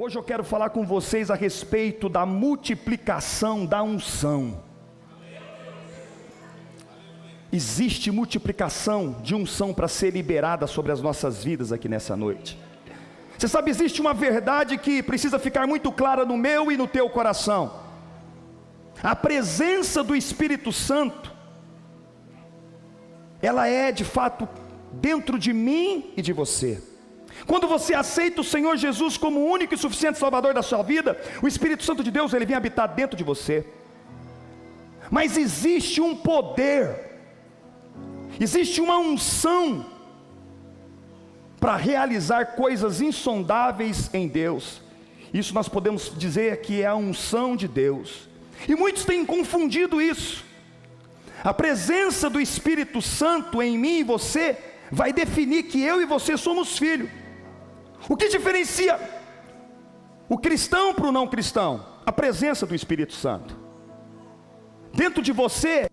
Hoje eu quero falar com vocês a respeito da multiplicação da unção. Existe multiplicação de unção para ser liberada sobre as nossas vidas aqui nessa noite. Você sabe, existe uma verdade que precisa ficar muito clara no meu e no teu coração. A presença do Espírito Santo, ela é de fato dentro de mim e de você. Quando você aceita o Senhor Jesus como o único e suficiente Salvador da sua vida, o Espírito Santo de Deus, ele vem habitar dentro de você. Mas existe um poder, existe uma unção para realizar coisas insondáveis em Deus. Isso nós podemos dizer que é a unção de Deus. E muitos têm confundido isso. A presença do Espírito Santo em mim e você vai definir que eu e você somos filhos. O que diferencia o cristão para o não cristão? A presença do Espírito Santo. Dentro de você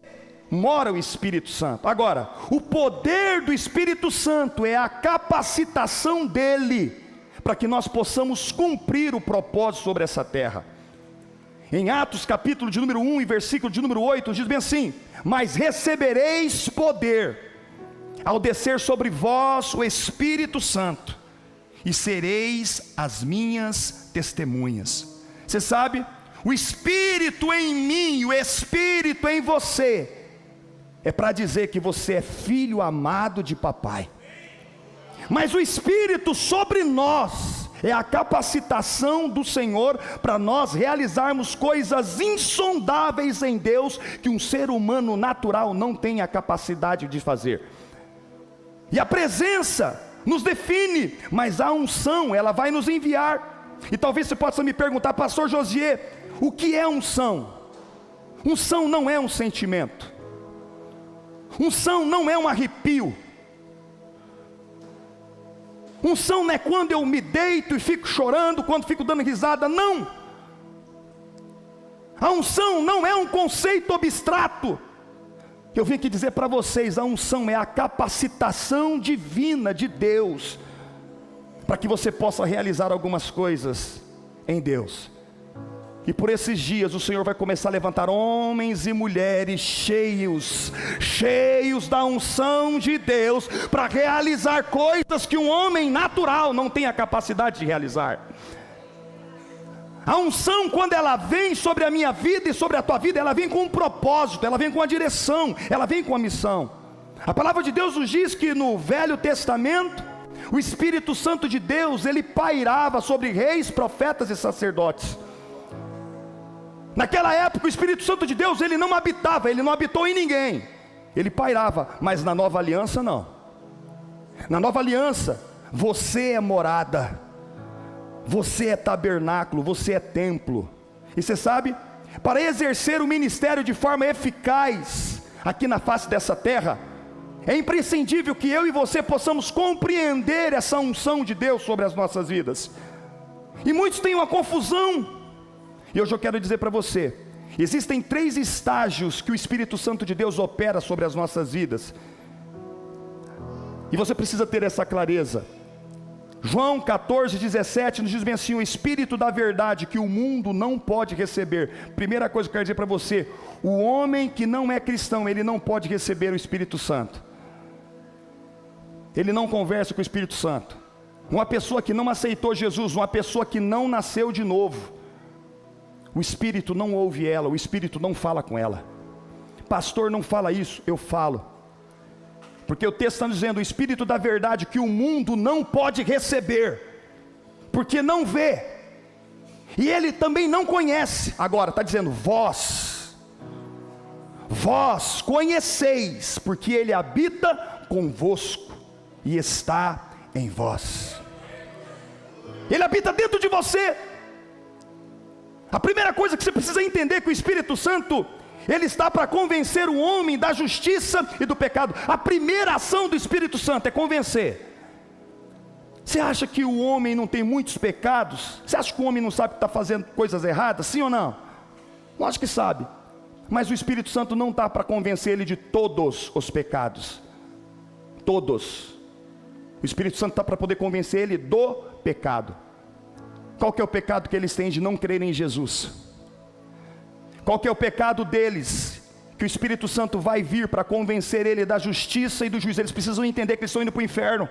mora o Espírito Santo. Agora, o poder do Espírito Santo é a capacitação dele para que nós possamos cumprir o propósito sobre essa terra. Em Atos capítulo de número 1 e versículo de número 8, diz bem assim: mas recebereis poder ao descer sobre vós o Espírito Santo, e sereis as minhas testemunhas. Você sabe, o Espírito em mim, o Espírito em você, é para dizer que você é filho amado de papai. Mas o Espírito sobre nós é a capacitação do Senhor para nós realizarmos coisas insondáveis em Deus que um ser humano natural não tem a capacidade de fazer. E a presença nos define, mas a unção, ela vai nos enviar. E talvez você possa me perguntar: pastor Josié, o que é unção? Unção não é um sentimento, unção não é um arrepio, unção não é quando eu me deito e fico chorando, quando fico dando risada, não. A unção não é um conceito abstrato. Eu vim aqui dizer para vocês, a unção é a capacitação divina de Deus, para que você possa realizar algumas coisas em Deus. E por esses dias o Senhor vai começar a levantar homens e mulheres cheios da unção de Deus, para realizar coisas que um homem natural não tem a capacidade de realizar. A unção, quando ela vem sobre a minha vida e sobre a tua vida, ela vem com um propósito, ela vem com a direção, ela vem com a missão. A palavra de Deus nos diz que no Velho Testamento, o Espírito Santo de Deus, ele pairava sobre reis, profetas e sacerdotes. Naquela época o Espírito Santo de Deus, ele não habitava, ele não habitou em ninguém, ele pairava. Mas na nova aliança não. Na nova aliança, você é morada, você é tabernáculo, você é templo. E você sabe, para exercer o ministério de forma eficaz aqui na face dessa terra, é imprescindível que eu e você possamos compreender essa unção de Deus sobre as nossas vidas. E muitos têm uma confusão. E hoje eu quero dizer para você, existem 3 estágios que o Espírito Santo de Deus opera sobre as nossas vidas, e você precisa ter essa clareza. João 14:17 nos diz bem assim: o Espírito da verdade que o mundo não pode receber. Primeira coisa que eu quero dizer para você: o homem que não é cristão, ele não pode receber o Espírito Santo. Ele não conversa com o Espírito Santo. Uma pessoa que não aceitou Jesus, uma pessoa que não nasceu de novo, o Espírito não ouve ela, o Espírito não fala com ela. Pastor, não fala isso. Eu falo, porque o texto está dizendo: o Espírito da verdade que o mundo não pode receber, porque não vê, e ele também não conhece. Agora está dizendo: vós conheceis, porque ele habita convosco e está em vós. Ele habita dentro de você. A primeira coisa que você precisa entender é que o Espírito Santo, ele está para convencer o homem da justiça e do pecado. A primeira ação do Espírito Santo é convencer. Você acha que o homem não tem muitos pecados? Você acha que o homem não sabe que está fazendo coisas erradas? Sim ou não? Lógico que sabe. Mas o Espírito Santo não está para convencer ele de todos os pecados. Todos. O Espírito Santo está para poder convencer ele do pecado. Qual que é o pecado que eles têm de não crerem em Jesus? Qual que é o pecado deles? Que o Espírito Santo vai vir para convencer ele da justiça e do juízo. Eles precisam entender que eles estão indo para o inferno.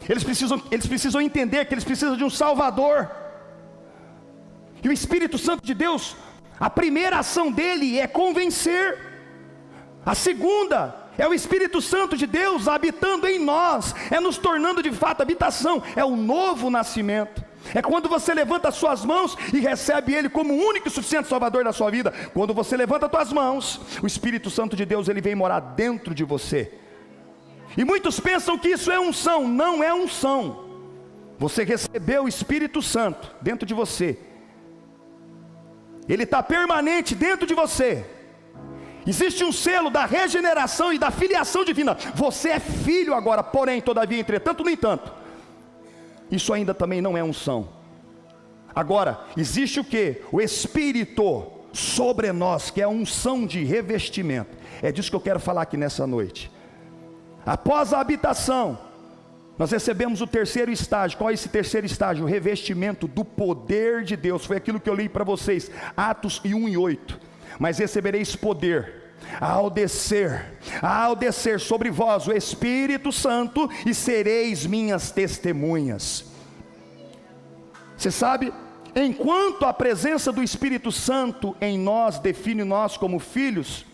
Eles precisam entender que eles precisam de um Salvador. E o Espírito Santo de Deus, a primeira ação dele é convencer. A segunda é o Espírito Santo de Deus habitando em nós, é nos tornando de fato habitação, é o novo nascimento. É quando você levanta as suas mãos e recebe Ele como o único e suficiente Salvador da sua vida. Quando você levanta as tuas mãos, o Espírito Santo de Deus, ele vem morar dentro de você. E muitos pensam que isso é unção. Não é unção. Você recebeu o Espírito Santo dentro de você. Ele está permanente dentro de você. Existe um selo da regeneração e da filiação divina. Você é filho agora, porém, todavia, entretanto, no entanto, isso ainda também não é unção. Agora, existe o que? O Espírito sobre nós, que é a unção de revestimento. É disso que eu quero falar aqui nessa noite. Após a habitação, nós recebemos o terceiro estágio. Qual é esse terceiro estágio? O revestimento do poder de Deus. Foi aquilo que eu li para vocês, Atos 1:8. Mas recebereis poder ao descer sobre vós o Espírito Santo, e sereis minhas testemunhas. Você sabe, enquanto a presença do Espírito Santo em nós define nós como filhos,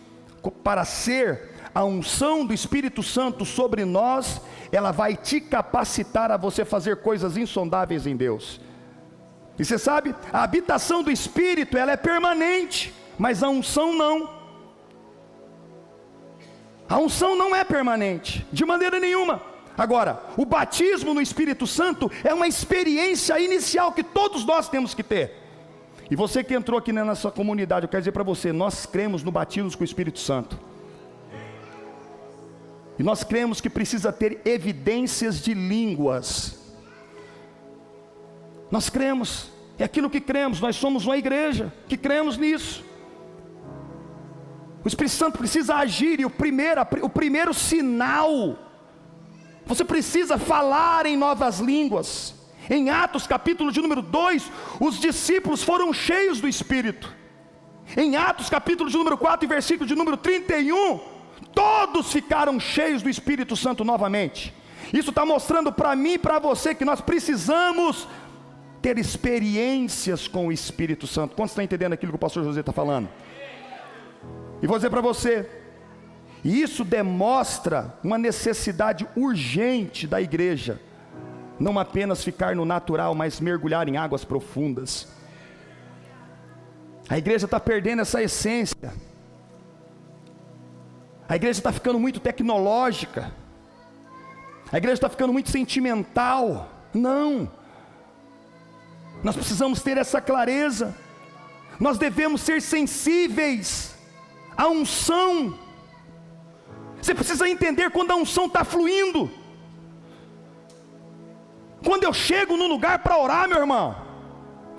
para ser a unção do Espírito Santo sobre nós, ela vai te capacitar a você fazer coisas insondáveis em Deus. E você sabe, a habitação do Espírito, ela é permanente, mas a unção não. A unção não é permanente, de maneira nenhuma. Agora, o batismo no Espírito Santo é uma experiência inicial que todos nós temos que ter. E você que entrou aqui na nossa comunidade, eu quero dizer para você, nós cremos no batismo com o Espírito Santo. E nós cremos que precisa ter evidências de línguas. Nós cremos, é aquilo que cremos, nós somos uma igreja que cremos nisso. O Espírito Santo precisa agir, e o primeiro sinal, você precisa falar em novas línguas. Em Atos capítulo de número 2, os discípulos foram cheios do Espírito. Em Atos capítulo de número 4 e versículo de número 31, todos ficaram cheios do Espírito Santo novamente. Isso está mostrando para mim e para você que nós precisamos ter experiências com o Espírito Santo. Quantos estão entendendo aquilo que o pastor José está falando? E vou dizer para você, isso demonstra uma necessidade urgente da igreja, não apenas ficar no natural, mas mergulhar em águas profundas. A igreja está perdendo essa essência. A igreja está ficando muito tecnológica. A igreja está ficando muito sentimental. Não. Nós precisamos ter essa clareza. Nós devemos ser sensíveis à unção. Você precisa entender quando a unção está fluindo. Quando eu chego num lugar para orar, meu irmão,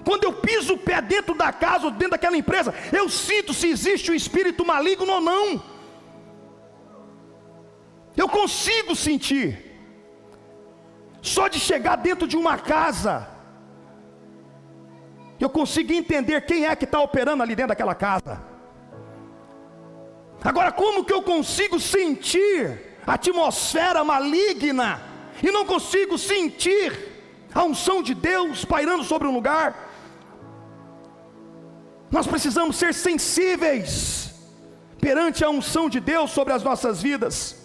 quando eu piso o pé dentro da casa ou dentro daquela empresa, eu sinto se existe um espírito maligno ou não. Eu consigo sentir. Só de chegar dentro de uma casa, eu consigo entender quem é que está operando ali dentro daquela casa. Agora, como que eu consigo sentir a atmosfera maligna e não consigo sentir a unção de Deus pairando sobre um lugar? Nós precisamos ser sensíveis perante a unção de Deus sobre as nossas vidas.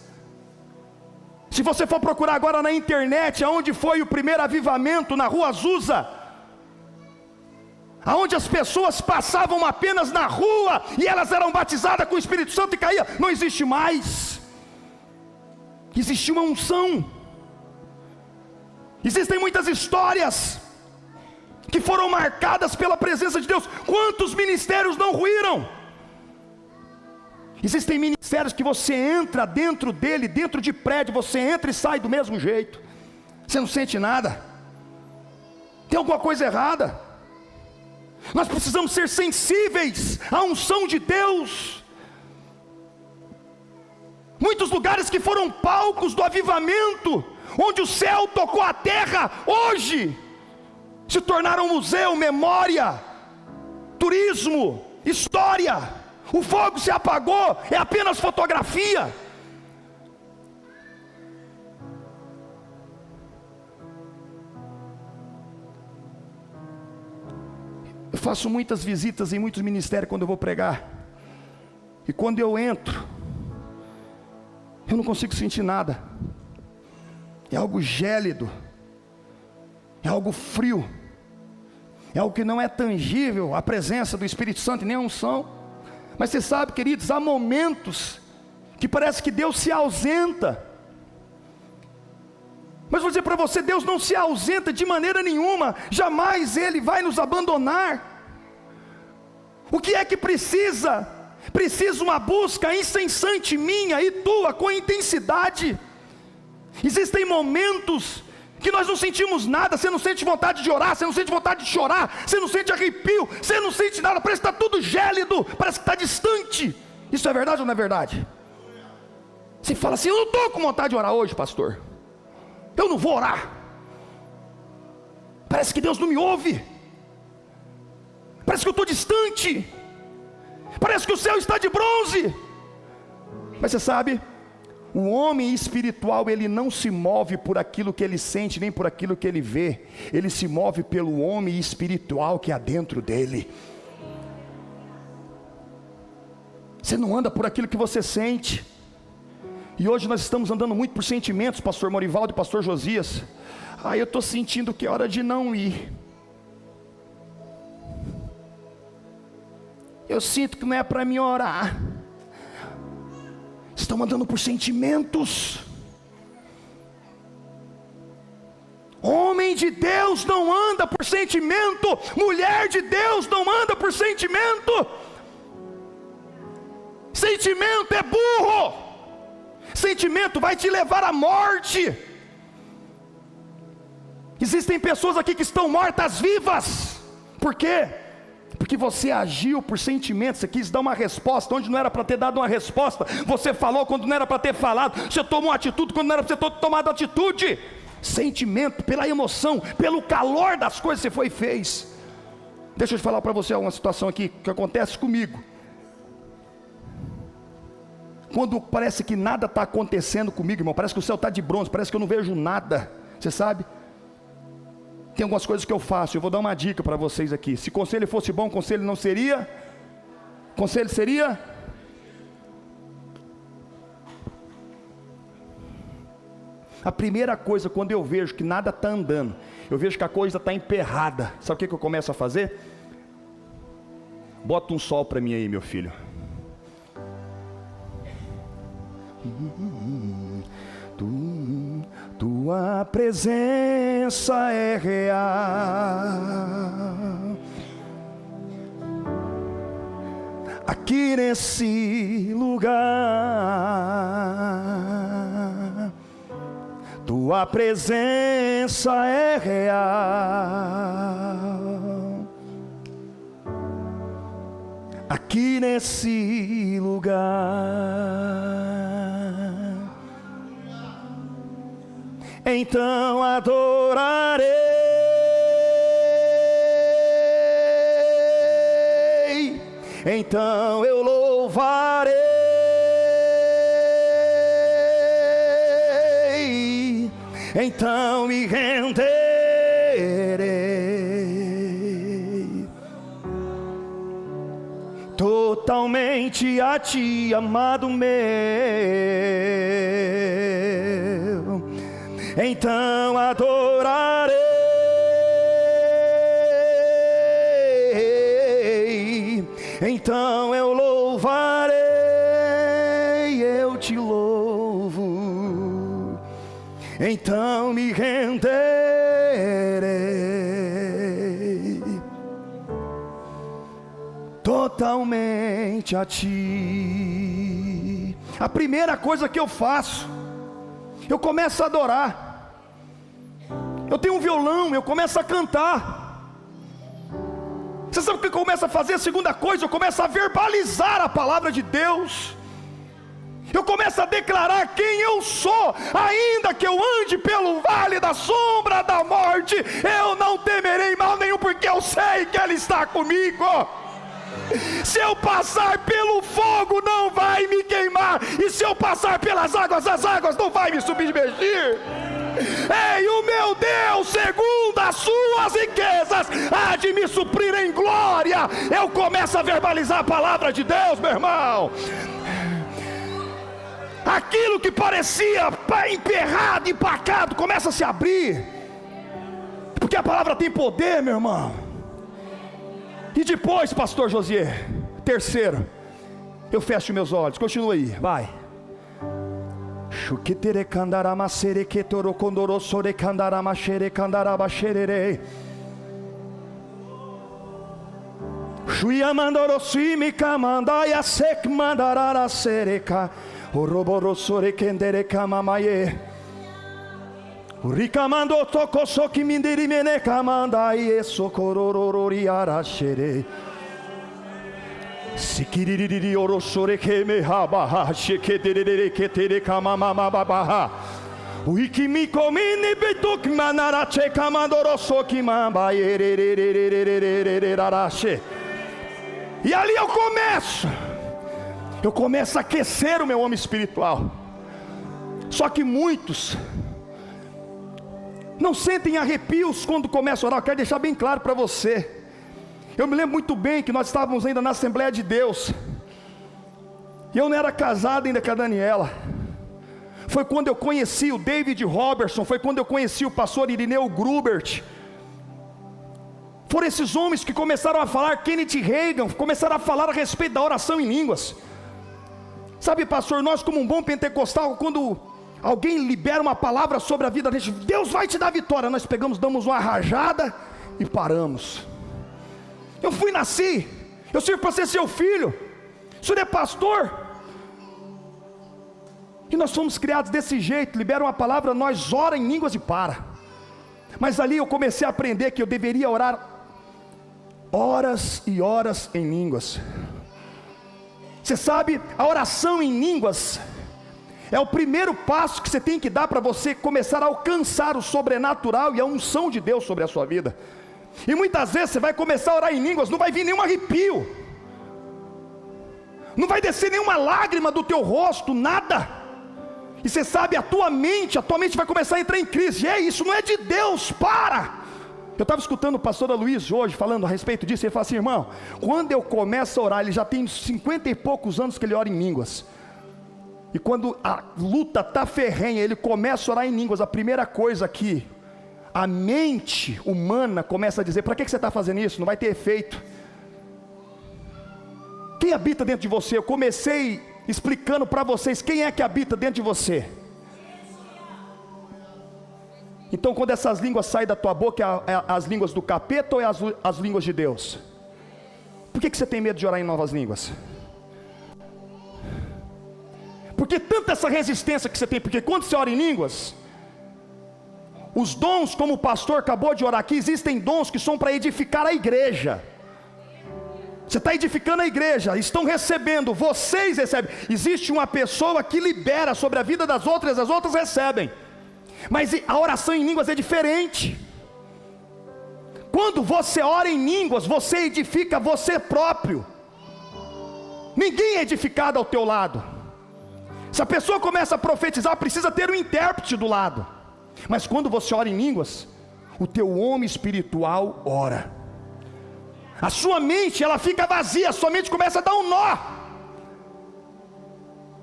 Se você for procurar agora na internet, aonde foi o primeiro avivamento, na rua Azusa, aonde as pessoas passavam apenas na rua e elas eram batizadas com o Espírito Santo e caía, não existe mais. Existe uma unção. Existem muitas histórias que foram marcadas pela presença de Deus. Quantos ministérios não ruíram? Existem ministérios que você entra dentro dele, dentro de prédio, você entra e sai do mesmo jeito, você não sente nada. Tem alguma coisa errada. Nós precisamos ser sensíveis à unção de Deus. Muitos lugares que foram palcos do avivamento, onde o céu tocou a terra, hoje se tornaram museu, memória, turismo, história. O fogo se apagou, é apenas fotografia. Eu faço muitas visitas em muitos ministérios quando eu vou pregar, e quando eu entro, eu não consigo sentir nada. É algo gélido, é algo frio, é algo que não é tangível, a presença do Espírito Santo e nem a unção. Mas você sabe, queridos, há momentos que parece que Deus se ausenta. Mas vou dizer para você, Deus não se ausenta de maneira nenhuma, jamais Ele vai nos abandonar. O que é que precisa? Precisa uma busca incessante minha e tua, com intensidade. Existem momentos que nós não sentimos nada, você não sente vontade de orar, você não sente vontade de chorar, você não sente arrepio, você não sente nada, parece que está tudo gélido, parece que está distante. Isso é verdade ou não é verdade? Você fala assim, eu não estou com vontade de orar hoje, pastor, eu não vou orar, parece que Deus não me ouve, parece que eu estou distante, parece que o céu está de bronze. Mas você sabe, o homem espiritual, ele não se move por aquilo que ele sente, nem por aquilo que ele vê, ele se move pelo homem espiritual que há dentro dele. Você não anda por aquilo que você sente. E hoje nós estamos andando muito por sentimentos, pastor Morivaldo e pastor Josias. Eu estou sentindo que é hora de não ir. Eu sinto que não é para mim orar. Estão andando por sentimentos. Homem de Deus não anda por sentimento. Mulher de Deus não anda por sentimento. Sentimento é burro. Sentimento vai te levar à morte. Existem pessoas aqui que estão mortas vivas. Por quê? Porque você agiu por sentimentos, você quis dar uma resposta onde não era para ter dado uma resposta, você falou quando não era para ter falado, você tomou atitude quando não era para você ter tomado atitude. Sentimento, pela emoção, pelo calor das coisas que você foi e fez. Deixa eu te falar para você uma situação aqui que acontece comigo. Quando parece que nada está acontecendo comigo, irmão, parece que o céu está de bronze, parece que eu não vejo nada, você sabe? Tem algumas coisas que eu faço, eu vou dar uma dica para vocês aqui. Se conselho fosse bom, conselho não seria? Conselho seria? A primeira coisa, quando eu vejo que nada está andando, eu vejo que a coisa está emperrada, sabe o que eu começo a fazer? Bota um sol para mim aí, meu filho. Tua presença é real aqui nesse lugar. Tua presença é real aqui nesse lugar. Então adorarei, então eu louvarei, então me renderei totalmente a ti, amado meu. Então adorarei, então eu louvarei, eu te louvo, então me renderei totalmente a ti. A primeira coisa que eu faço, eu começo a adorar. Eu tenho um violão, eu começo a cantar. Você sabe o que eu começo a fazer? A segunda coisa, eu começo a verbalizar a palavra de Deus. Eu começo a declarar quem eu sou. Ainda que eu ande pelo vale da sombra da morte, eu não temerei mal eu sei que Ele está comigo. Se eu passar pelo fogo, não vai me queimar, e se eu passar pelas águas, as águas não vai me submergir. Ei, o meu Deus, segundo as suas riquezas, há de me suprir em glória. Eu começo a verbalizar a palavra de Deus, meu irmão. Aquilo que parecia emperrado, empacado, começa a se abrir, porque a palavra tem poder, meu irmão. E depois, pastor Josier, terceiro, eu fecho meus olhos, continua aí, vai. Ricamando toko soki mindiri mene kamanda yeso kororori arashere. Sikiriri orosore keme habaha sheketerere ketere kamama babaha. Wiki komini bituk manara che kamandoro soki mamba yerererererererere arashe. E ali eu começo a aquecer o meu homem espiritual. Só que muitos não sentem arrepios quando começam a orar. Eu quero deixar bem claro para você. Eu me lembro muito bem que nós estávamos ainda na Assembleia de Deus, e eu não era casado ainda com a Daniela. Foi quando eu conheci o David Robertson, foi quando eu conheci o pastor Irineu Grubert. Foram esses homens que começaram a falar, Kenneth Reagan, começaram a falar a respeito da oração em línguas. Sabe, pastor, nós como um bom pentecostal, quando alguém libera uma palavra sobre a vida da gente, Deus vai te dar vitória, nós pegamos, damos uma rajada e paramos. Eu nasci, eu sirvo para ser seu filho, o senhor é pastor, e nós fomos criados desse jeito, libera uma palavra, nós ora em línguas e para. Mas ali eu comecei a aprender que eu deveria orar horas e horas em línguas. Você sabe, a oração em línguas é o primeiro passo que você tem que dar para você começar a alcançar o sobrenatural e a unção de Deus sobre a sua vida. E muitas vezes você vai começar a orar em línguas, não vai vir nenhum arrepio, não vai descer nenhuma lágrima do teu rosto, nada. E você sabe, a tua mente vai começar a entrar em crise. Isso não é de Deus, para. Eu estava escutando o pastor Luiz hoje falando a respeito disso. Ele fala assim, irmão, quando eu começo a orar, ele já tem 50 e poucos anos que ele ora em línguas. E quando a luta está ferrenha, ele começa a orar em línguas. A primeira coisa que a mente humana começa a dizer, para que você está fazendo isso? Não vai ter efeito. Quem habita dentro de você? Eu comecei explicando para vocês quem é que habita dentro de você. Então quando essas línguas saem da tua boca, é as línguas do capeta ou é as línguas de Deus? Por que você tem medo de orar em novas línguas? Por que tanta essa resistência que você tem? Porque quando você ora em línguas, os dons, como o pastor acabou de orar aqui, existem dons que são para edificar a igreja. Você está edificando a igreja, estão recebendo, vocês recebem. Existe uma pessoa que libera sobre a vida das outras, as outras recebem. Mas a oração em línguas é diferente. Quando você ora em línguas, você edifica você próprio. Ninguém é edificado ao teu lado. Se a pessoa começa a profetizar, precisa ter um intérprete do lado. Mas quando você ora em línguas, o teu homem espiritual ora. A sua mente, ela fica vazia, a sua mente começa a dar um nó.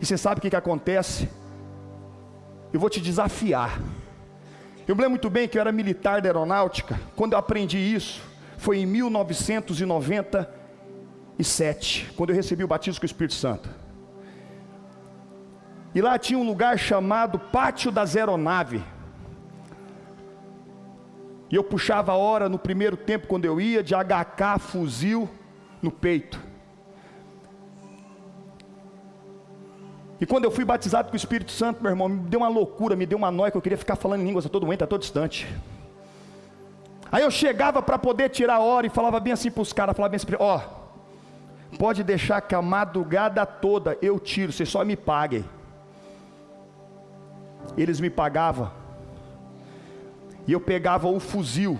E você sabe o que acontece? Eu vou te desafiar. Eu me lembro muito bem que eu era militar da aeronáutica. Quando eu aprendi isso, foi em 1997, quando eu recebi o batismo com o Espírito Santo. E lá tinha um lugar chamado Pátio das Aeronaves. E eu puxava a hora no primeiro tempo quando eu ia, de HK, fuzil no peito. E quando eu fui batizado com o Espírito Santo, meu irmão, me deu uma loucura, me deu uma noia, que eu queria ficar falando em línguas a todo momento, a todo instante. Aí eu chegava para poder tirar a hora e falava bem assim para os caras, falava bem assim, pode deixar que a madrugada toda eu tiro, vocês só me paguem. Eles me pagavam. E eu pegava o fuzil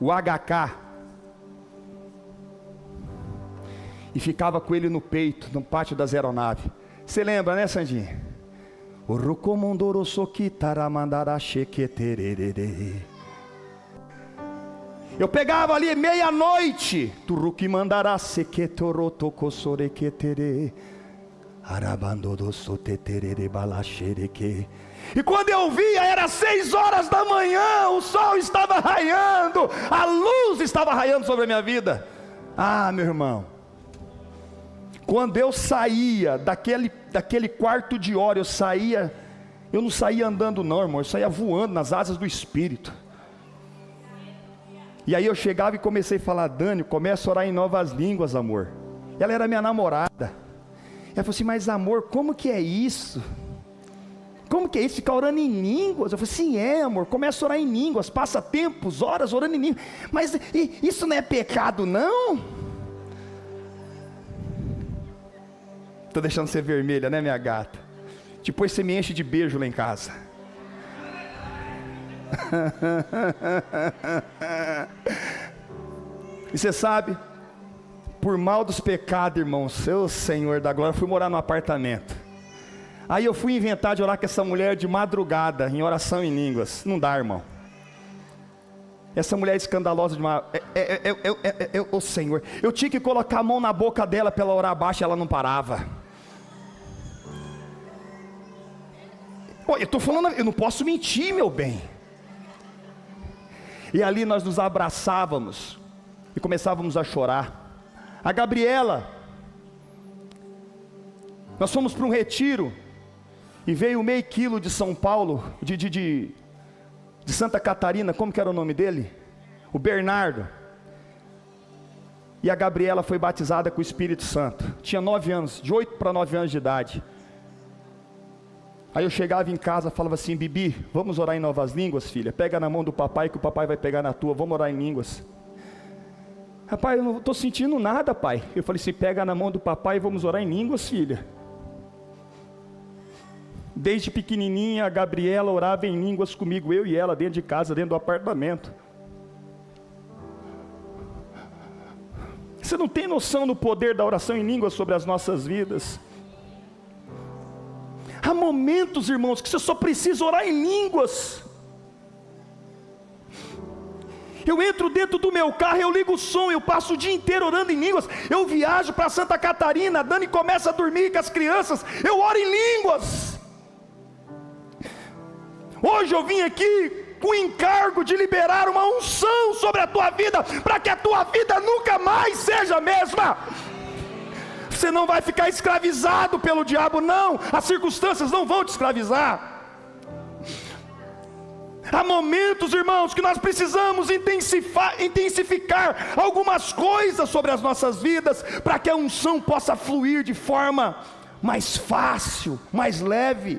o HK, e ficava com ele no peito, no pátio das aeronaves. Você lembra, né, Sandinha? O rucomondoro soquitaramandara chequetererê. Eu pegava ali meia-noite, turuquimandará sequetorotocosorequeterê, arabandodo soteterere balaxereque. E quando eu via, era 6 horas da manhã, o sol estava raiando, a luz estava raiando sobre a minha vida. Ah, meu irmão, quando eu saía daquele quarto de hora, eu não saía andando não, irmão, eu saía voando nas asas do Espírito. E aí eu chegava e comecei a falar: Dani, começa a orar em novas línguas, amor. Ela era minha namorada. Ela falou assim: mas amor, como que é isso? Como que é isso, ficar orando em línguas? Eu falei: sim, amor, começa a orar em línguas, passa tempos, horas orando em línguas. Mas isso não é pecado não? Estou deixando você vermelha, né, minha gata? Depois você me enche de beijo lá em casa. E você sabe, por mal dos pecados, irmão, seu Senhor da glória, fui morar num apartamento. Aí eu fui inventar de orar com essa mulher de madrugada, em oração em línguas. Não dá, irmão. Essa mulher é escandalosa demais. Ô Senhor, eu tinha que colocar a mão na boca dela para ela orar abaixo, e ela não parava. Eu estou falando, eu não posso mentir, meu bem. E ali nós nos abraçávamos e começávamos a chorar. A Gabriela, nós fomos para um retiro e veio meio quilo de São Paulo, de Santa Catarina, como que era o nome dele? O Bernardo. E a Gabriela foi batizada com o Espírito Santo. Tinha 9 anos, de 8 para 9 anos de idade. Aí eu chegava em casa, falava assim: Bibi, vamos orar em novas línguas, filha? Pega na mão do papai que o papai vai pegar na tua, vamos orar em línguas. Rapaz, eu não estou sentindo nada, pai. Eu falei assim: pega na mão do papai e vamos orar em línguas, filha. Desde pequenininha, a Gabriela orava em línguas comigo, eu e ela, dentro de casa, dentro do apartamento. Você não tem noção do poder da oração em línguas sobre as nossas vidas. Há momentos, irmãos, que você só precisa orar em línguas. Eu entro dentro do meu carro, eu ligo o som, eu passo o dia inteiro orando em línguas. Eu viajo para Santa Catarina, a Dani começa a dormir com as crianças, eu oro em línguas. Hoje eu vim aqui com o encargo de liberar uma unção sobre a tua vida, para que a tua vida nunca mais seja a mesma. Você não vai ficar escravizado pelo diabo, não. As circunstâncias não vão te escravizar. Há momentos, irmãos, que nós precisamos intensificar algumas coisas sobre as nossas vidas, para que a unção possa fluir de forma mais fácil, mais leve.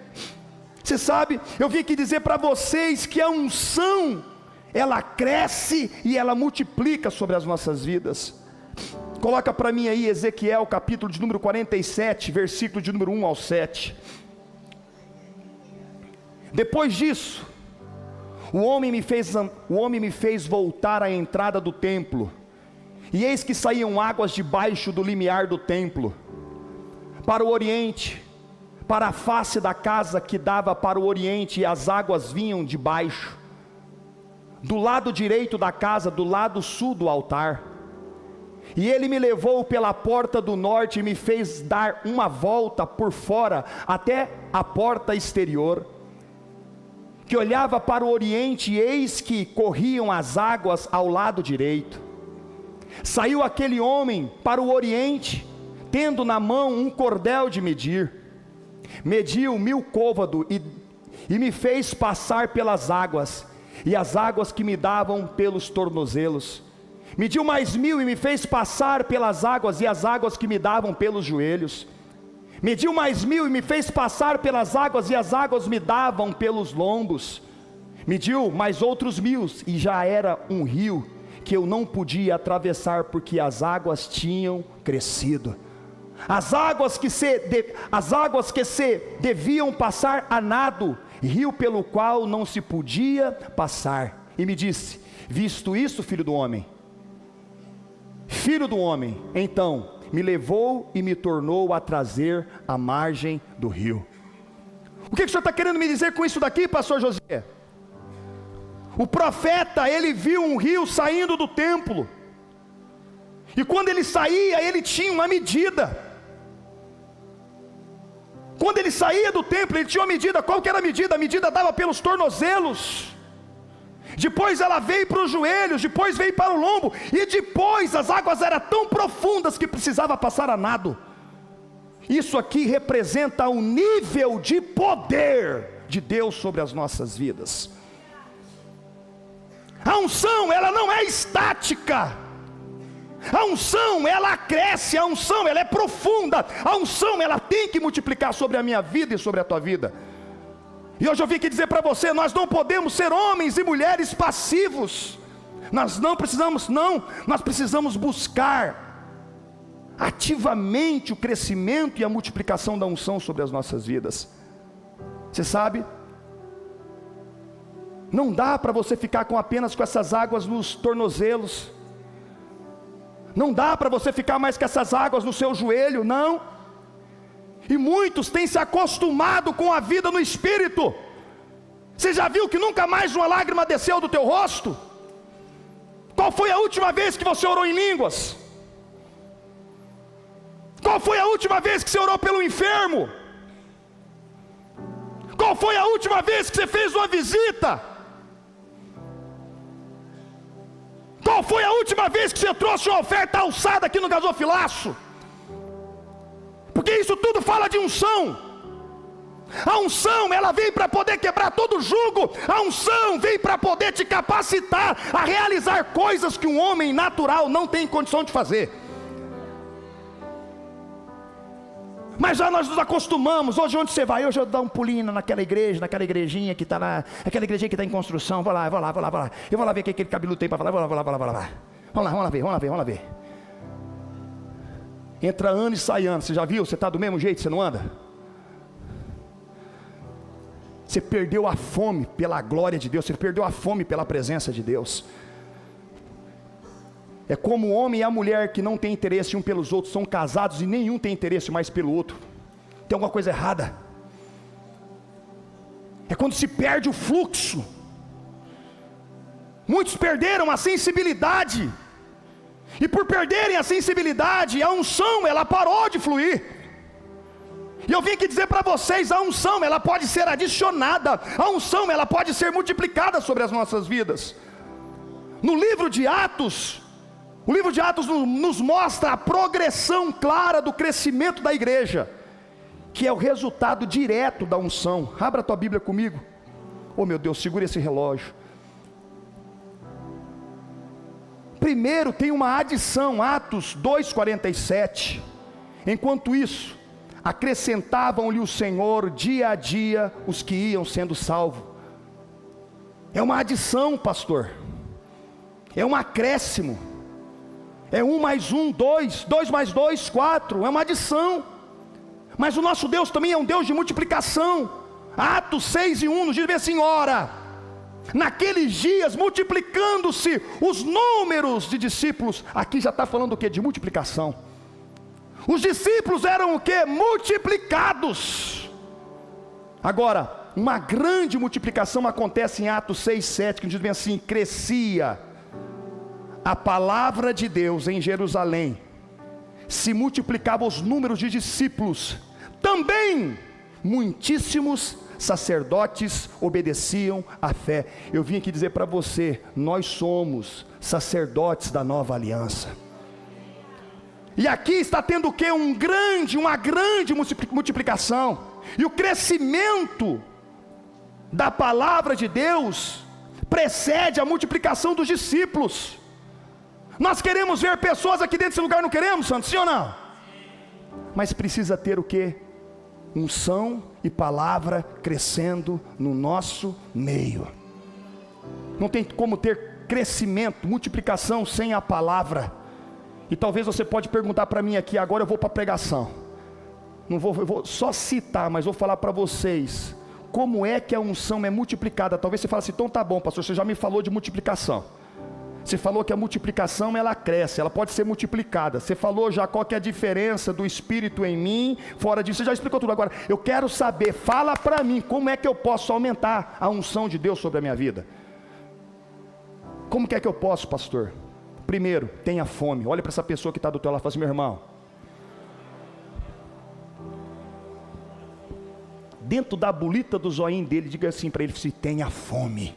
Você sabe, eu vim aqui dizer para vocês que a unção, ela cresce e ela multiplica sobre as nossas vidas. Coloca para mim aí Ezequiel capítulo de número 47, versículo de número 1 ao 7. Depois disso, o homem me fez voltar à entrada do templo, e eis que saíam águas debaixo do limiar do templo, para o oriente, para a face da casa que dava para o oriente, e as águas vinham de baixo, do lado direito da casa, do lado sul do altar. E ele me levou pela porta do norte e me fez dar uma volta por fora até a porta exterior, que olhava para o oriente, e eis que corriam as águas ao lado direito. Saiu aquele homem para o oriente, tendo na mão um cordel de medir. Mediu 1000 côvados e me fez passar pelas águas, e as águas que me davam pelos tornozelos. Mediu mais 1000 e me fez passar pelas águas, e as águas que me davam pelos joelhos. Mediu mais 1000 e me fez passar pelas águas, e as águas me davam pelos lombos. Mediu mais outros 1000, e já era um rio que eu não podia atravessar, porque as águas tinham crescido. As águas que se deviam passar a nado, rio pelo qual não se podia passar. e me disse: visto isso, filho do homem, então me levou e me tornou a trazer à margem do rio. O que o senhor está querendo me dizer com isso daqui, pastor José? O profeta, ele viu um rio saindo do templo, e quando ele saía, ele tinha uma medida. Quando ele saía do templo, ele tinha uma medida. Qual que era a medida? A medida dava pelos tornozelos, depois ela veio para os joelhos, depois veio para o lombo, e depois as águas eram tão profundas que precisava passar a nado. Isso aqui representa o nível de poder de Deus sobre as nossas vidas. A unção, ela não é estática. A unção, ela cresce, a unção, ela é profunda. A unção, ela tem que multiplicar sobre a minha vida e sobre a tua vida. E hoje eu vim aqui dizer para você: nós não podemos ser homens e mulheres passivos. Nós precisamos buscar ativamente o crescimento e a multiplicação da unção sobre as nossas vidas. Você sabe, não dá para você ficar apenas com essas águas nos tornozelos, não dá para você ficar mais com essas águas no seu joelho, não. E muitos têm se acostumado com a vida no Espírito. Você já viu que nunca mais uma lágrima desceu do teu rosto? Qual foi a última vez que você orou em línguas? Qual foi a última vez que você orou pelo enfermo? Qual foi a última vez que você fez uma visita? Qual foi a última vez que você trouxe uma oferta alçada aqui no gasofilaço? Porque isso tudo fala de unção. A unção, ela vem para poder quebrar todo jugo. A unção vem para poder te capacitar a realizar coisas que um homem natural não tem condição de fazer. Mas já nós nos acostumamos. Hoje onde você vai? Hoje eu dou um pulinho naquela igreja, naquela igrejinha que está lá, aquela igrejinha que está em construção. Vou lá. Eu vou lá ver o que aquele cabeludo tem para falar. Vamos lá ver. Entra ano e sai ano. Você já viu? Você está do mesmo jeito, você não anda? Você perdeu a fome pela glória de Deus. Você perdeu a fome pela presença de Deus. É como o homem e a mulher que não têm interesse um pelos outros, são casados e nenhum tem interesse mais pelo outro. Tem alguma coisa errada. É quando se perde o fluxo. Muitos perderam a sensibilidade, e por perderem a sensibilidade, a unção, ela parou de fluir. E eu vim aqui dizer para vocês: a unção, ela pode ser adicionada, a unção, ela pode ser multiplicada sobre as nossas vidas. No livro de Atos, o livro de Atos nos mostra a progressão clara do crescimento da igreja, que é o resultado direto da unção. Abra a tua Bíblia comigo. Oh meu Deus, segura esse relógio. Primeiro tem uma adição, Atos 2:47. Enquanto isso, acrescentavam-lhe o Senhor dia a dia os que iam sendo salvos. É uma adição, pastor. É um acréscimo. É 1 mais 1, 2, 2 mais 2, 4, é uma adição. Mas o nosso Deus também é um Deus de multiplicação. Atos 6:1 nos diz bem assim: ora, naqueles dias multiplicando-se os números de discípulos. Aqui já está falando o que? De multiplicação. Os discípulos eram o que? Multiplicados. Agora, uma grande multiplicação acontece em Atos 6:7, que diz bem assim: crescia a palavra de Deus em Jerusalém, se multiplicavam os números de discípulos, também muitíssimos sacerdotes obedeciam à fé. Eu vim aqui dizer para você: nós somos sacerdotes da nova aliança. E aqui está tendo o que? Uma grande multiplicação. E o crescimento da palavra de Deus precede a multiplicação dos discípulos. Nós queremos ver pessoas aqui dentro desse lugar, não queremos, santo? Sim ou não? Mas precisa ter o que? Unção e palavra crescendo no nosso meio. Não tem como ter crescimento, multiplicação sem a palavra. E talvez você pode perguntar para mim aqui, agora eu vou para a pregação. Eu vou só citar, mas vou falar para vocês como é que a unção é multiplicada. Talvez você fale assim, então tá bom pastor, você já me falou de multiplicação. Você falou que a multiplicação ela cresce, ela pode ser multiplicada. Você falou já qual que é a diferença do Espírito em mim, fora disso, você já explicou tudo. Agora, eu quero saber, fala para mim, como é que eu posso aumentar a unção de Deus sobre a minha vida? Como que é que eu posso, pastor? Primeiro, tenha fome. Olha para essa pessoa que está do teu lado e fala assim, meu irmão, dentro da bolita do zoinho dele, diga assim para ele, se tenha fome.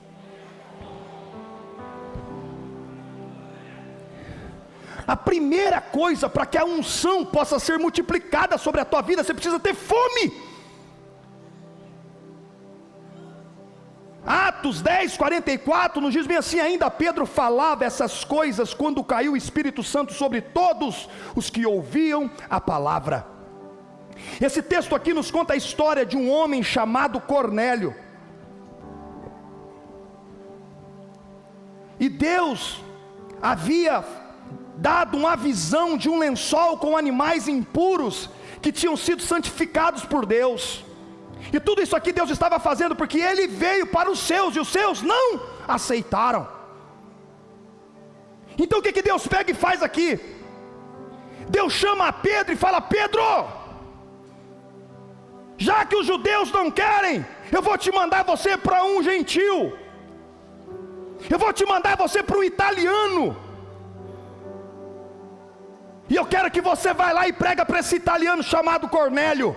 A primeira coisa para que a unção possa ser multiplicada sobre a tua vida, você precisa ter fome. Atos 10, 44 nos diz bem assim, ainda Pedro falava essas coisas quando caiu o Espírito Santo sobre todos os que ouviam a palavra. Esse texto aqui nos conta a história de um homem chamado Cornélio. E Deus havia dado uma visão de um lençol com animais impuros que tinham sido santificados por Deus. E tudo isso aqui Deus estava fazendo porque ele veio para os seus e os seus não aceitaram. Então o que Deus pega e faz aqui? Deus chama a Pedro e fala, Pedro, já que os judeus não querem, eu vou te mandar você para um gentil, eu vou te mandar você para um italiano, e eu quero que você vá lá e prega para esse italiano chamado Cornélio.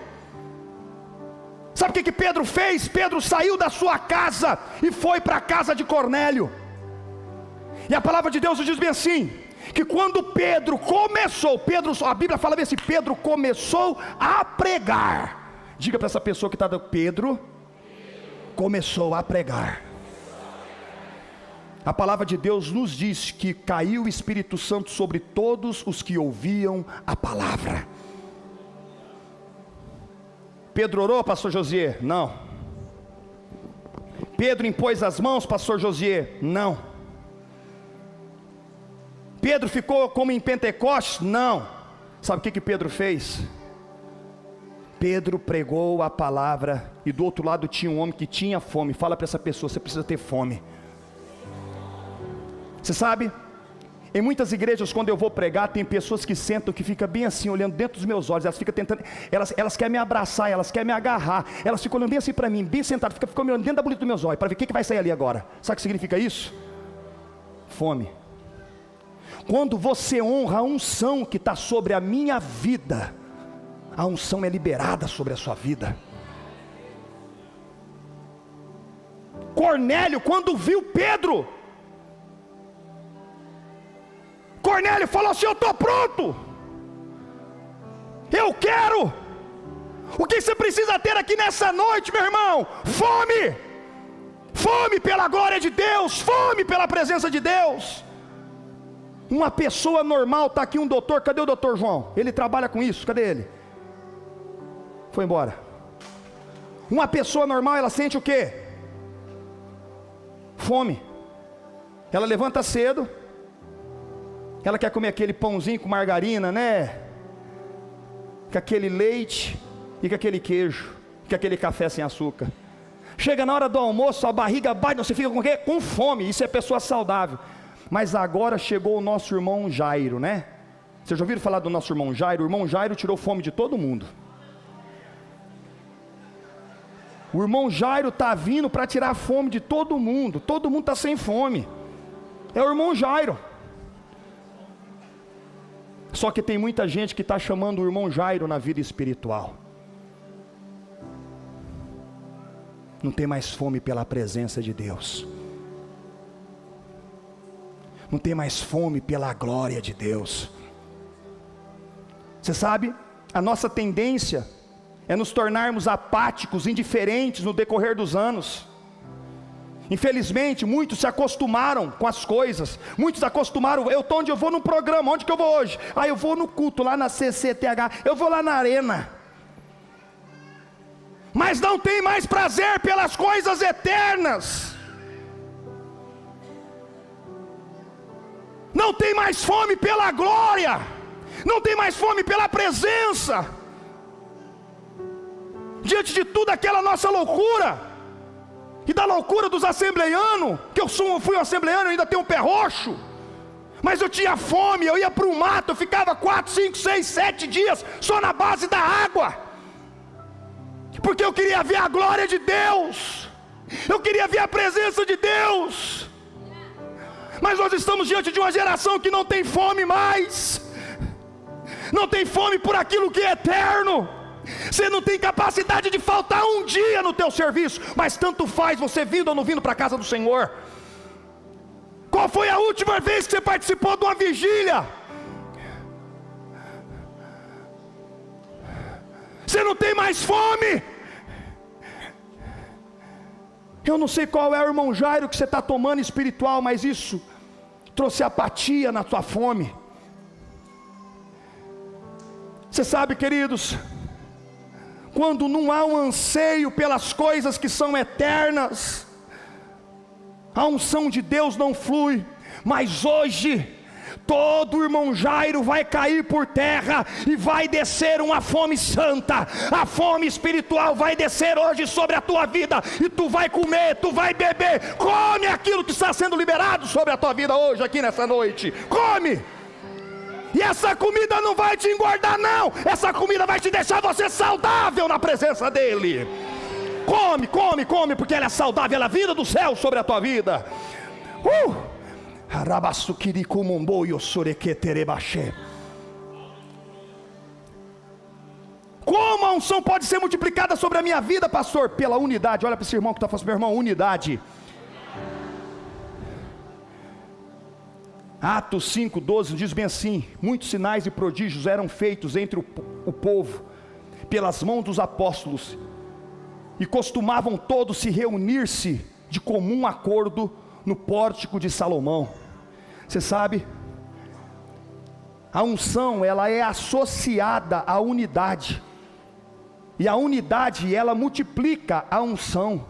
Sabe o que Pedro fez? Pedro saiu da sua casa e foi para a casa de Cornélio. E a palavra de Deus diz bem assim, que quando Pedro começou, a Bíblia fala bem assim, Pedro começou a pregar. Diga para essa pessoa que está dando, Pedro começou a pregar. A palavra de Deus nos diz que caiu o Espírito Santo sobre todos os que ouviam a palavra. Pedro orou, pastor Josié? Não. Pedro impôs as mãos, pastor Josié? Não. Pedro ficou como em Pentecostes? Não. Sabe o que Pedro fez? Pedro pregou a palavra, e do outro lado tinha um homem que tinha fome. Fala para essa pessoa, você precisa ter fome. Você sabe, em muitas igrejas quando eu vou pregar, tem pessoas que sentam, que ficam bem assim, olhando dentro dos meus olhos, elas ficam tentando, elas querem me abraçar, elas querem me agarrar, elas ficam olhando bem assim para mim, bem sentadas, ficam me olhando dentro da bolita dos meus olhos, para ver o que vai sair ali agora. Sabe o que significa isso? Fome. Quando você honra a unção que está sobre a minha vida, a unção é liberada sobre a sua vida. Cornélio, quando viu Pedro, Cornélio falou assim, eu estou pronto, eu quero. O que você precisa ter aqui nessa noite, meu irmão? Fome. Fome pela glória de Deus, fome pela presença de Deus. Uma pessoa normal, está aqui um doutor, cadê o doutor João? Ele trabalha com isso, cadê ele? Foi embora. Uma pessoa normal, ela sente o quê? Fome. Ela levanta cedo, ela quer comer aquele pãozinho com margarina, né? Com aquele leite e com aquele queijo, com aquele café sem açúcar. Chega na hora do almoço, a barriga bate, você fica com o quê? Com fome. Isso é pessoa saudável. Mas agora chegou o nosso irmão Jairo, né? Vocês já ouviram falar do nosso irmão Jairo? O irmão Jairo tirou fome de todo mundo. O irmão Jairo está vindo para tirar a fome de todo mundo está sem fome. É o irmão Jairo. Só que tem muita gente que está chamando o irmão Jairo na vida espiritual. Não tem mais fome pela presença de Deus. Não tem mais fome pela glória de Deus. Você sabe, a nossa tendência é nos tornarmos apáticos, indiferentes no decorrer dos anos. Infelizmente, muitos se acostumaram com as coisas. Muitos acostumaram, onde eu vou no programa, onde que eu vou hoje? Eu vou no culto, lá na CCTH, eu vou lá na arena. Mas não tem mais prazer pelas coisas eternas. Não tem mais fome pela glória. Não tem mais fome pela presença. diante de tudo aquela nossa loucura, e da loucura dos assembleianos, que eu fui um assembleiano, eu ainda tenho um pé roxo, mas eu tinha fome, eu ia para o mato, eu ficava 4, 5, 6, 7 dias, só na base da água, porque eu queria ver a glória de Deus, eu queria ver a presença de Deus. Mas nós estamos diante de uma geração que não tem fome mais, não tem fome por aquilo que é eterno. Você não tem capacidade de faltar um dia no teu serviço, mas tanto faz você vindo ou não vindo para a casa do Senhor. Qual foi a última vez que você participou de uma vigília? Você não tem mais fome. Eu não sei qual é o irmão Jairo que você está tomando espiritual, mas isso trouxe apatia na tua fome. Você sabe, queridos, quando não há um anseio pelas coisas que são eternas, a unção de Deus não flui. Mas hoje todo irmão Jairo vai cair por terra e vai descer uma fome santa. A fome espiritual vai descer hoje sobre a tua vida, e tu vai comer, tu vai beber. Come aquilo que está sendo liberado sobre a tua vida hoje, aqui nessa noite. Come! E essa comida não vai te engordar não, essa comida vai te deixar você saudável na presença dele. Come, come, come, porque ela é saudável, ela é a vida do céu sobre a tua vida. Como a unção pode ser multiplicada sobre a minha vida, pastor? Pela unidade. Olha para esse irmão que está falando, meu irmão, unidade. Atos 5:12 diz bem assim: muitos sinais e prodígios eram feitos entre o povo pelas mãos dos apóstolos, e costumavam todos se reunir-se de comum acordo no pórtico de Salomão. Você sabe, a unção ela é associada à unidade, e a unidade ela multiplica a unção.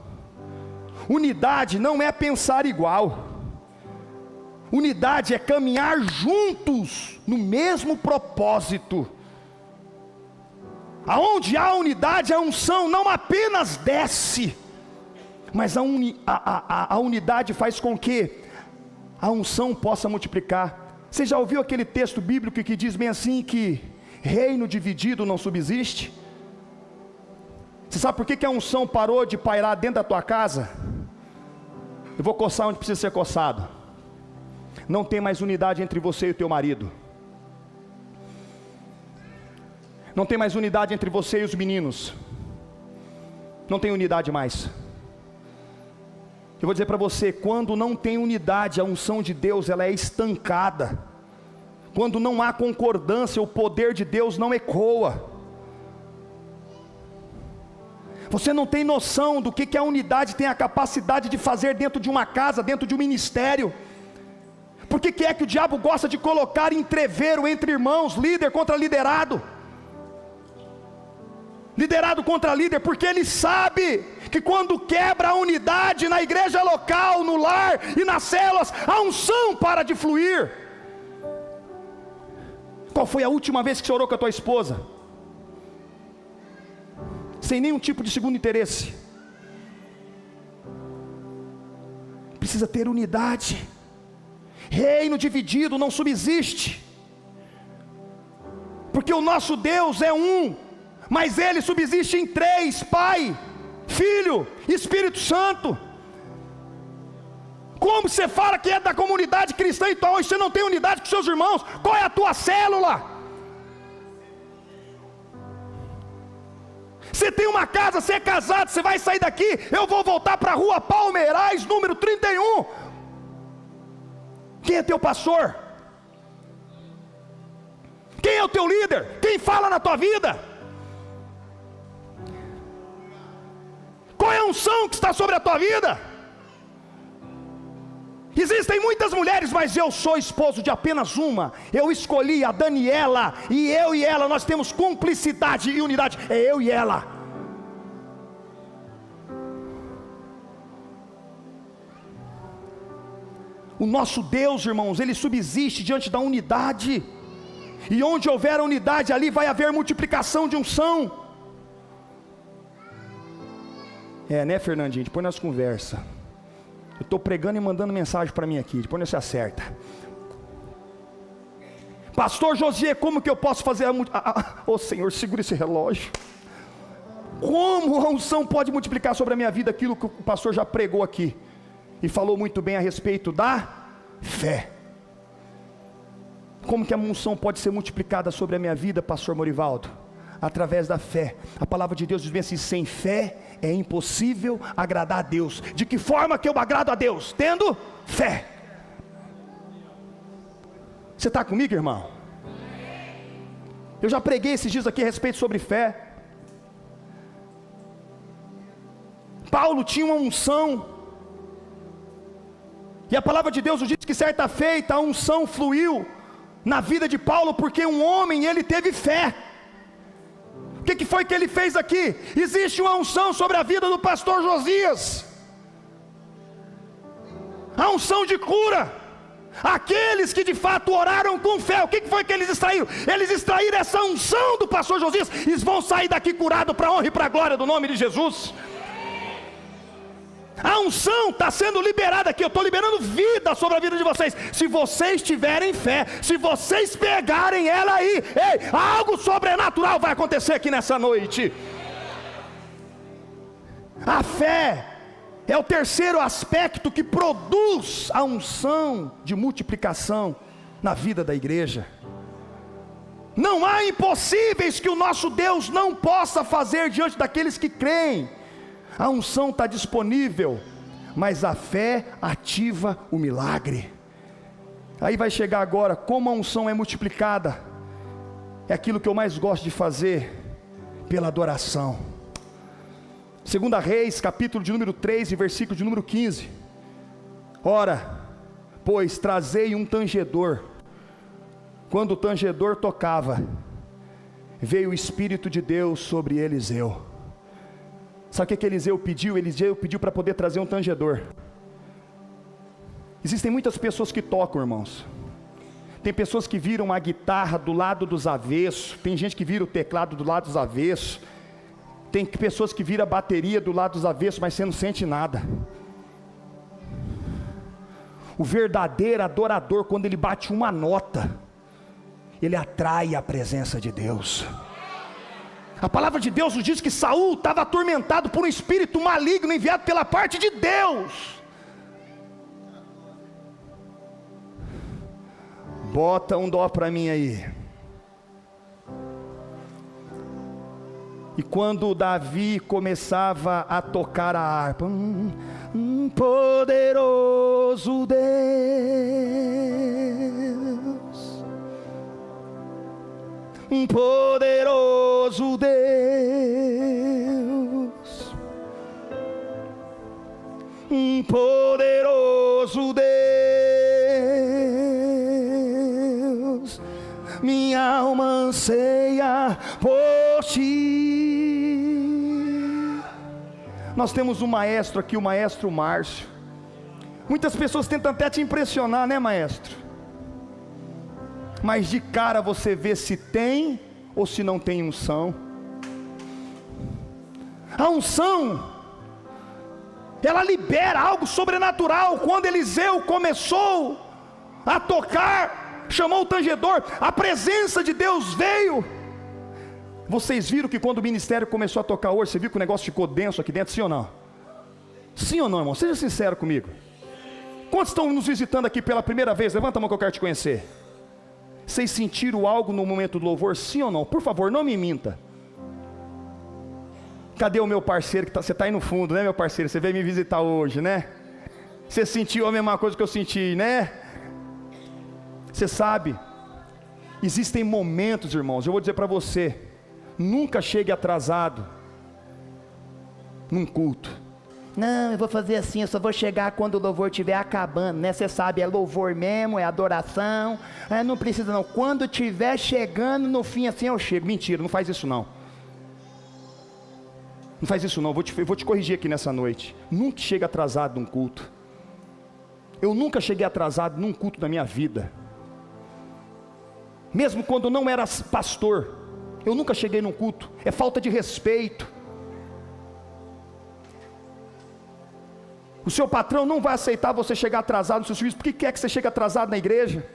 Unidade não é pensar igual, unidade é caminhar juntos no mesmo propósito. Aonde há unidade, a unção não apenas desce, mas a unidade faz com que a unção possa multiplicar. Você já ouviu aquele texto bíblico que diz bem assim, que reino dividido não subsiste? Você sabe por que a unção parou de pairar dentro da tua casa? Eu vou coçar onde precisa ser coçado. Não tem mais unidade entre você e o teu marido. Não tem mais unidade entre você e os meninos. Não tem unidade mais. Eu vou dizer para você, quando não tem unidade, a unção de Deus ela é estancada. Quando não há concordância, o poder de Deus não ecoa. Você não tem noção do que a unidade tem a capacidade de fazer dentro de uma casa, dentro de um ministério. Por que é que o diabo gosta de colocar entreveiro entre irmãos, líder contra liderado? Liderado contra líder, porque ele sabe que quando quebra a unidade na igreja local, no lar e nas células, a unção para de fluir. Qual foi a última vez que você orou com a tua esposa? Sem nenhum tipo de segundo interesse. Precisa ter unidade. Reino dividido não subsiste, porque o nosso Deus é um, mas Ele subsiste em três: Pai, Filho e Espírito Santo. Como você fala que é da comunidade cristã, então hoje você não tem unidade com seus irmãos? Qual é a tua célula? Você tem uma casa, você é casado, você vai sair daqui, eu vou voltar para a rua Palmeirais, número 31. Quem é teu pastor? Quem é o teu líder? Quem fala na tua vida? Qual é a unção que está sobre a tua vida? Existem muitas mulheres, mas eu sou esposo de apenas uma. Eu escolhi a Daniela, e eu e ela, nós temos cumplicidade e unidade. É eu e ela. O nosso Deus, irmãos, Ele subsiste diante da unidade. E onde houver unidade, ali vai haver multiplicação de unção. Né, Fernandinho? Depois nós conversa. Eu estou pregando e mandando mensagem para mim aqui, depois nós se acerta. Pastor Josias, como que eu posso fazer Ô Senhor, segura esse relógio. Como a unção pode multiplicar sobre a minha vida aquilo que o pastor já pregou aqui? E falou muito bem a respeito da fé. Como que a unção pode ser multiplicada sobre a minha vida, pastor Morivaldo? Através da fé. A palavra de Deus diz bem assim: sem fé é impossível agradar a Deus. De que forma que eu agrado a Deus? Tendo fé. Você está comigo, irmão? Eu já preguei esses dias aqui a respeito sobre fé. Paulo tinha uma unção, e a palavra de Deus nos diz que certa feita a unção fluiu na vida de Paulo, porque um homem, ele teve fé. O que foi que ele fez aqui? Existe uma unção sobre a vida do pastor Josias, a unção de cura. Aqueles que de fato oraram com fé, o que foi que eles extraíram? Eles extraíram essa unção do pastor Josias, e eles vão sair daqui curados para a honra e para a glória do nome de Jesus. A unção está sendo liberada aqui. Eu estou liberando vida sobre a vida de vocês. Se vocês tiverem fé, se vocês pegarem ela aí, ei, algo sobrenatural vai acontecer aqui nessa noite. A fé é o terceiro aspecto que produz a unção de multiplicação na vida da igreja. Não há impossíveis que o nosso Deus não possa fazer diante daqueles que creem. A unção está disponível, mas a fé ativa o milagre. Aí vai chegar agora, como a unção é multiplicada. É aquilo que eu mais gosto de fazer, pela adoração. 2 Reis, capítulo de número 3 e versículo de número 15. Ora, pois trazei um tangedor. Quando o tangedor tocava, veio o Espírito de Deus sobre Eliseu. Sabe o que Eliseu pediu? Eliseu pediu para poder trazer um tangedor. Existem muitas pessoas que tocam, irmãos. Tem pessoas que viram a guitarra do lado dos avessos. Tem gente que vira o teclado do lado dos avessos. Tem pessoas que viram a bateria do lado dos avessos, mas você não sente nada. O verdadeiro adorador, quando ele bate uma nota, ele atrai a presença de Deus. A palavra de Deus nos diz que Saul estava atormentado por um espírito maligno enviado pela parte de Deus. Bota um dó para mim aí. E quando Davi começava a tocar a harpa, poderoso Deus, poderoso Deus, poderoso Deus, minha alma anseia por ti. Nós temos um maestro aqui, o maestro Márcio. Muitas pessoas tentam até te impressionar, né, maestro? Mas de cara você vê se tem ou se não tem unção. A unção, ela libera algo sobrenatural. Quando Eliseu começou a tocar, chamou o tangedor, a presença de Deus veio. Vocês viram que quando o ministério começou a tocar hoje, você viu que o negócio ficou denso aqui dentro, sim ou não? Sim ou não, irmão? Seja sincero comigo. Quantos estão nos visitando aqui pela primeira vez? Levanta a mão que eu quero te conhecer. Vocês sentiram algo no momento do louvor, sim ou não? Por favor, não me minta. Cadê o meu parceiro? Você está aí no fundo, né, meu parceiro? Você veio me visitar hoje, né? Você sentiu a mesma coisa que eu senti, né? Você sabe, existem momentos, irmãos, eu vou dizer para você, nunca chegue atrasado num culto. Não, eu vou fazer assim, eu só vou chegar quando o louvor estiver acabando, né? Você sabe, é louvor mesmo, é adoração, não precisa não, quando estiver chegando no fim assim eu chego. Mentira, não faz isso não. Não faz isso não, eu vou te corrigir aqui nessa noite. Nunca chegue atrasado num culto. Eu nunca cheguei atrasado num culto da minha vida. Mesmo quando eu não era pastor, eu nunca cheguei num culto. É falta de respeito. O seu patrão não vai aceitar você chegar atrasado no seu serviço. Por que quer que você chegue atrasado na igreja?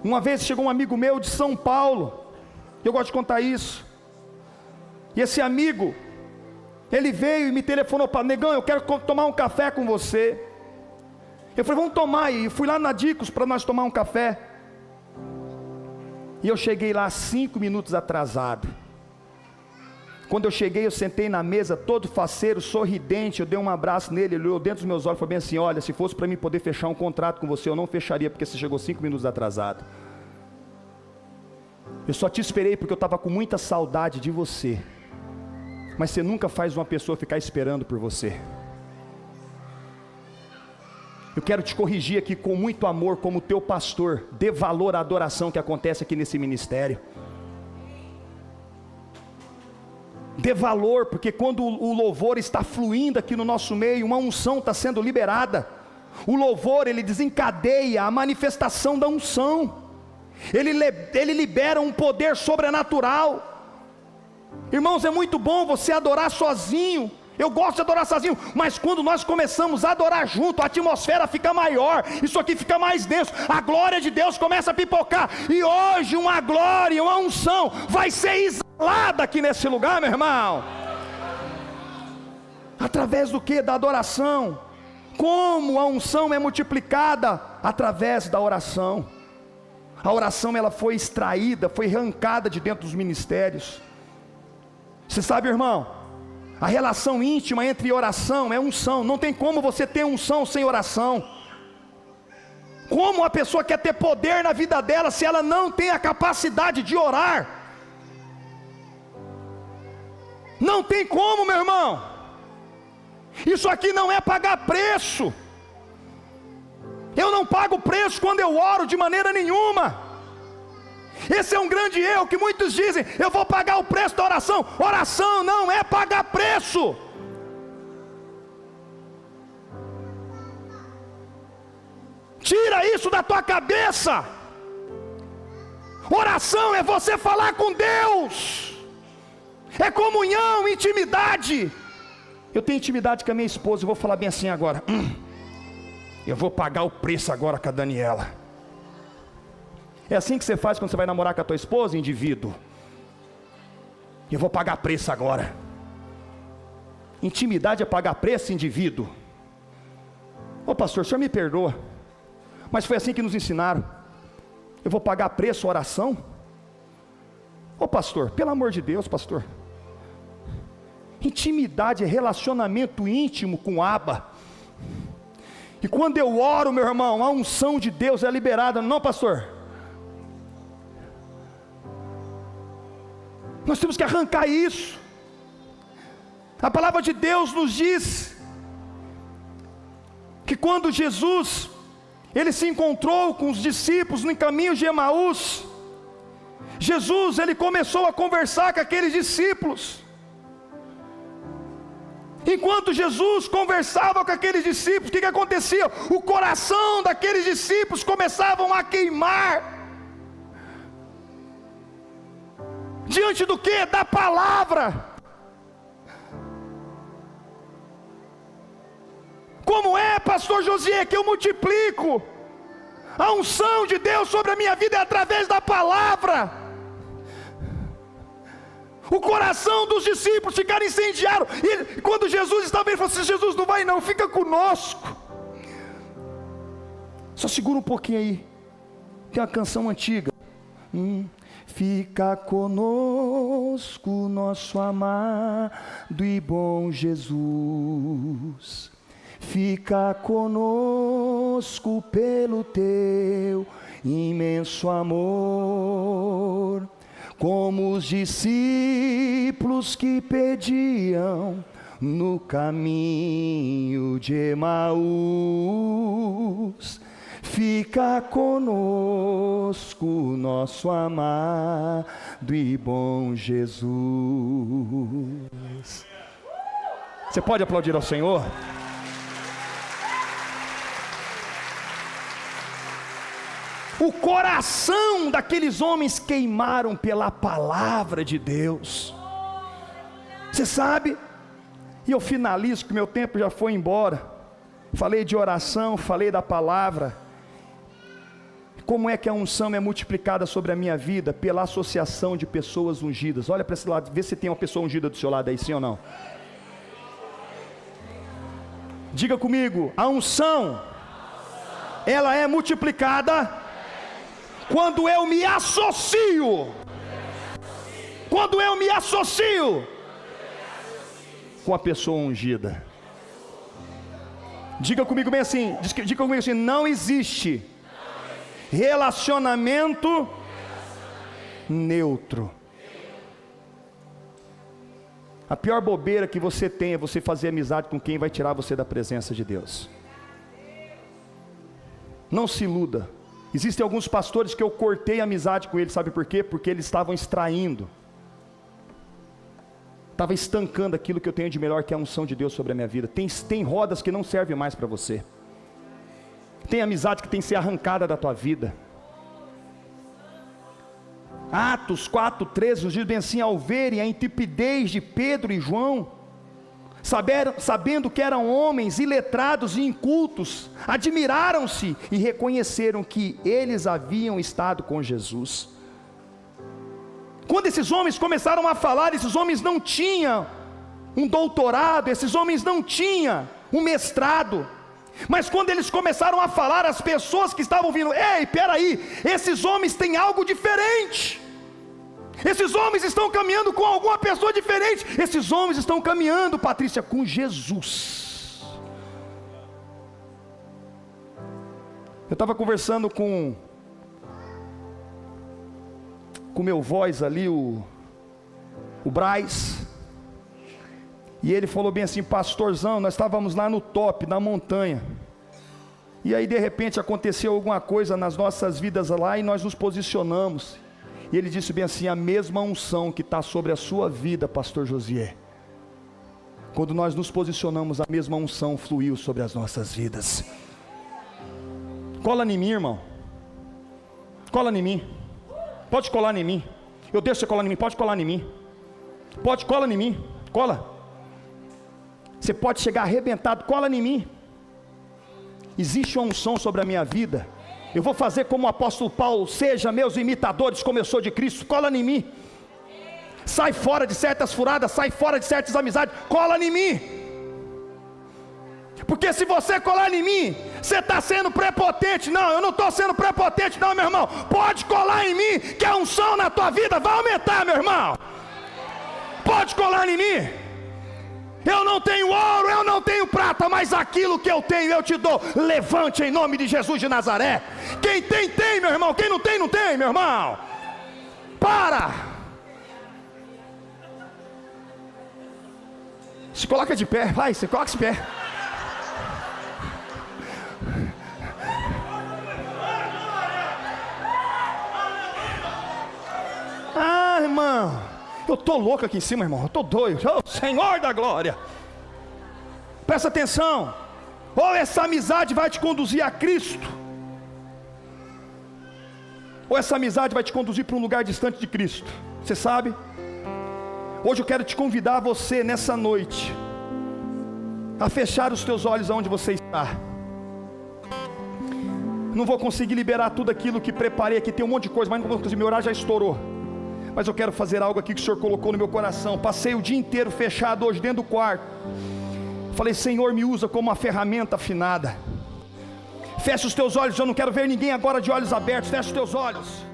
Uma vez chegou um amigo meu de São Paulo, eu gosto de contar isso, e esse amigo, ele veio e me telefonou para: negão, eu quero tomar um café com você. Eu falei: vamos tomar. E fui lá na Dicos para nós tomar um café. E eu cheguei lá 5 minutos atrasado. Quando eu cheguei, eu sentei na mesa, todo faceiro, sorridente. Eu dei um abraço nele, ele olhou dentro dos meus olhos e falou bem assim: olha, se fosse para mim poder fechar um contrato com você, eu não fecharia, porque você chegou 5 minutos atrasado. Eu só te esperei porque eu estava com muita saudade de você. Mas você nunca faz uma pessoa ficar esperando por você. Eu quero te corrigir aqui com muito amor, como teu pastor. Dê valor à adoração que acontece aqui nesse ministério. Dê valor, porque quando o louvor está fluindo aqui no nosso meio, uma unção está sendo liberada. O louvor, ele desencadeia a manifestação da unção. Ele libera um poder sobrenatural. Irmãos, é muito bom você adorar sozinho. Eu gosto de adorar sozinho, mas quando nós começamos a adorar junto, a atmosfera fica maior, isso aqui fica mais denso, a glória de Deus começa a pipocar. E hoje uma glória, uma unção vai ser exalada aqui nesse lugar, meu irmão. Através do que? Da adoração. Como a unção é multiplicada? Através da oração. A oração, ela foi extraída, foi arrancada de dentro dos ministérios. Você sabe, irmão, a relação íntima entre oração é unção. Não tem como você ter unção sem oração. Como a pessoa quer ter poder na vida dela se ela não tem a capacidade de orar? Não tem como, meu irmão. Isso aqui não é pagar preço. Eu não pago preço quando eu oro de maneira nenhuma. Esse é um grande erro que muitos dizem: eu vou pagar o preço da oração. Oração não é pagar preço. Tira isso da tua cabeça. Oração é você falar com Deus, é comunhão, intimidade. Eu tenho intimidade com a minha esposa, eu vou falar bem assim agora: eu vou pagar o preço agora com a Daniela. É assim que você faz quando você vai namorar com a tua esposa, indivíduo? Eu vou pagar preço agora. Intimidade é pagar preço, indivíduo. Ô pastor, o senhor me perdoa, mas foi assim que nos ensinaram. Eu vou pagar preço, oração? Ô pastor, pelo amor de Deus, pastor. Intimidade é relacionamento íntimo com Abba. E quando eu oro, meu irmão, a unção de Deus é liberada. Não, pastor? Nós temos que arrancar isso. A palavra de Deus nos diz que quando Jesus, ele se encontrou com os discípulos no caminho de Emaús, Jesus, ele começou a conversar com aqueles discípulos. Enquanto Jesus conversava com aqueles discípulos, o que acontecia? O coração daqueles discípulos começavam a queimar. Diante do que? Da palavra. Como é, pastor Josié, que eu multiplico a unção de Deus sobre a minha vida? É através da palavra. O coração dos discípulos ficaram incendiados. E quando Jesus estava, ele falou assim: Jesus, não vai não, fica conosco. Só segura um pouquinho aí. Tem uma canção antiga. Fica conosco, nosso amado e bom Jesus. Fica conosco pelo teu imenso amor. Como os discípulos que pediam no caminho de Emaús. Fica conosco, nosso amado e bom Jesus. Você pode aplaudir ao Senhor? O coração daqueles homens queimaram pela palavra de Deus. Você sabe, E eu finalizo, que meu tempo já foi embora. Falei de oração, falei da palavra. Como é que a unção é multiplicada sobre a minha vida? Pela associação de pessoas ungidas. Olha para esse lado, vê se tem uma pessoa ungida do seu lado aí, sim ou não. Diga comigo, a unção, ela é multiplicada quando eu me associo. Quando eu me associo com a pessoa ungida. Diga comigo bem assim, diga comigo assim, não existe relacionamento neutro. A pior bobeira que você tem é você fazer amizade com quem vai tirar você da presença de Deus. Não se iluda. Existem alguns pastores que eu cortei amizade com eles, sabe por quê? Porque eles estavam extraindo, estava estancando aquilo que eu tenho de melhor, que é a unção de Deus sobre a minha vida. Tem rodas que não servem mais para você. Tem amizade que tem que ser arrancada da tua vida. Atos 4:13 nos diz bem assim: ao verem a intrepidez de Pedro e João, sabendo que eram homens iletrados e incultos, admiraram-se e reconheceram que eles haviam estado com Jesus. Quando esses homens começaram a falar, esses homens não tinham um doutorado, esses homens não tinham um mestrado, mas quando eles começaram a falar, as pessoas que estavam vindo, ei, peraí, esses homens têm algo diferente, esses homens estão caminhando com alguma pessoa diferente, esses homens estão caminhando, Patrícia, com Jesus. Eu estava conversando com meu voz ali, o Braz, e ele falou bem assim: pastorzão, nós estávamos lá no top, na montanha, e aí de repente aconteceu alguma coisa nas nossas vidas lá, e nós nos posicionamos, e ele disse bem assim: a mesma unção que está sobre a sua vida, pastor Josié, quando nós nos posicionamos, a mesma unção fluiu sobre as nossas vidas. Cola em mim, irmão, cola em mim, pode colar em mim, eu deixo você colar em mim, pode colar em mim, pode, cola em mim, cola. Você pode chegar arrebentado, cola em mim. Existe uma unção sobre a minha vida. Eu vou fazer como o apóstolo Paulo: seja meus imitadores como eu sou de Cristo. Cola em mim. Sai fora de certas furadas, sai fora de certas amizades, cola em mim. Porque se você colar em mim, você está sendo prepotente. Não, eu não estou sendo prepotente não, meu irmão. Pode colar em mim, que a unção na tua vida vai aumentar, meu irmão. Pode colar em mim. Eu não tenho ouro, eu não tenho prata, mas aquilo que eu tenho eu te dou. Levante em nome de Jesus de Nazaré. Quem tem, tem, meu irmão. Quem não tem, não tem, meu irmão. Para. Se coloca de pé, vai, se coloca de pé. Ah, irmão, eu estou louco aqui em cima, irmão, eu estou doido. Oh, Senhor da glória, presta atenção. Ou essa amizade vai te conduzir a Cristo, ou essa amizade vai te conduzir para um lugar distante de Cristo. Você sabe? Hoje eu quero te convidar, você nessa noite, a fechar os teus olhos aonde você está. Não vou conseguir liberar tudo aquilo que preparei aqui, tem um monte de coisa, mas não vou conseguir, meu horário já estourou. Mas eu quero fazer algo aqui que o Senhor colocou no meu coração. Passei o dia inteiro fechado hoje dentro do quarto. Falei: Senhor, me usa como uma ferramenta afinada. Fecha os teus olhos, eu não quero ver ninguém agora de olhos abertos. Fecha os teus olhos.